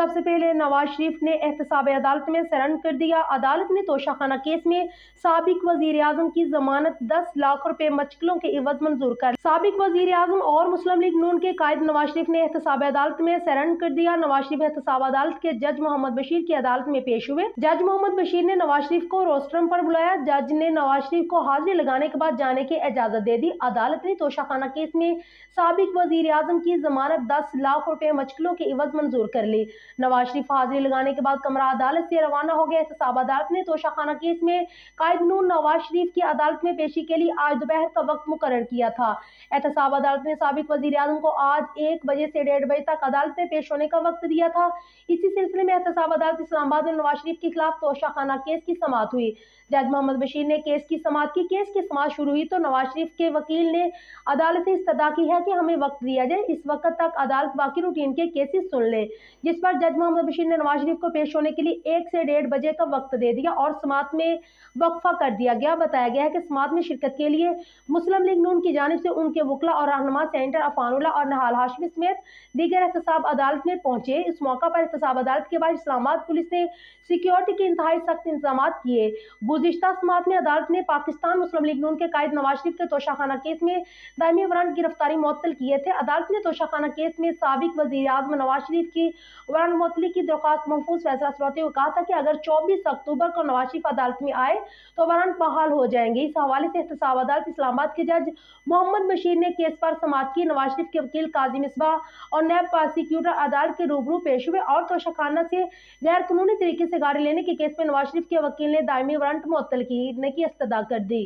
सबसे पहले नवाज शरीफ ने एहतसाब अदालत में सरेंडर कर दिया। अदालत ने तोशाखाना केस में साबिक वजीर आजम की जमानत 10 लाख रुपए मचकलों के इवज मंजूर कर। साबिक वजीर आजम और मुस्लिम लीग नून के कायद नवाज शरीफ ने एहतसाब अदालत में सरेंडर कर दिया। नवाज शरीफ एहतसाब अदालत के जज मोहम्मद बशीर की अदालत में पेश हुए। जज मोहम्मद बशीर ने नवाज शरीफ को रोस्टरम पर बुलाया। जज ने नवाज शरीफ को हाजिरी लगाने के बाद जाने की इजाजत दे दी। अदालत ने तोशाखाना केस में साबिक वजीर आजम की जमानत 10 लाख रुपए मचकलों के इवज मंजूर कर ली। नवाज शरीफ हाजिरी लगाने के बाद कमरा अदालत से रवाना हो गए। एहतसाब अदालत ने तोशाखाना केस में कायद नून नवाज शरीफ की अदालत में पेशी के लिए आज दोपहर का वक्त मुकर्रर किया था। एहतसाब अदालत ने साबिक वजीर आजम को आज 1 बजे से 1:30 बजे तक अदालत में पेश होने का वक्त दिया था। इसी सिलसिले में एहतसाब अदालत इस्लामाबाद में नवाज शरीफ के खिलाफ तोशाखाना केस की समाअत हुई। जज मोहम्मद बशीर ने केस की समाअत की। केस की समाअत शुरू हुई तो नवाज शरीफ के वकील ने अदालत से इस्तदा की है कि हमें वक्त दिया जाए, इस वक्त तक अदालत बाकी रूटीन के केसेस सुन ले, जिस पर जज मोहम्मद बशीर ने नवाज शरीफ को पेश होने के लिए 1 से 1:30 बजे का वक्त दे दिया और समाअत में वक्फा कर दिया गया। बताया गया है कि समाअत में शिरकत के लिए मुस्लिम लीग नून की जानिब से उनके वकला और रहनुमा सेनेटर अफानुल्लाह और नहाल हाशमी समेत दीगर एहतसाब अदालत में पहुंचे। इस मौका पर एहतसाब अदालत के बाद इस्लामाबाद पुलिस ने सिक्योरिटी के इंतहाई सख्त इंतजाम किए। गुज़िश्ता समाअत में अदालत ने पाकिस्तान मुस्लिम लीग नून के कायद नवाज शरीफ के तोशाखाना केस में दायमी वारंट गिरफ्तारी मुअत्तल किए थे। अदालत ने तोशाखाना केस में साबिक वजीर आजम नवाज शरीफ की वारंट मुअत्तली की दरख्वास्त महफूज फैसला सुनाते हुए कहा था कि अगर 24 अक्टूबर को नवाज शरीफ अदालत में आए तो वारंट बहाल हो जाएंगे। इस हवाले से एहतसाब अदालत इस्लामाबाद के जज मोहम्मद बशीर ने केस पर समाअत की। नवाज शरीफ के वकील काजी मिसबाह और नैब प्रोसिक्यूटर अदालत के रूबरू पेश हुए और तोशाखाना से गैर कानूनी तरीके से गाड़ी लेने के केस में नवाज शरीफ के वकील ने दायमी वारंट मुअत्तल करने की इस्तदा कर दी।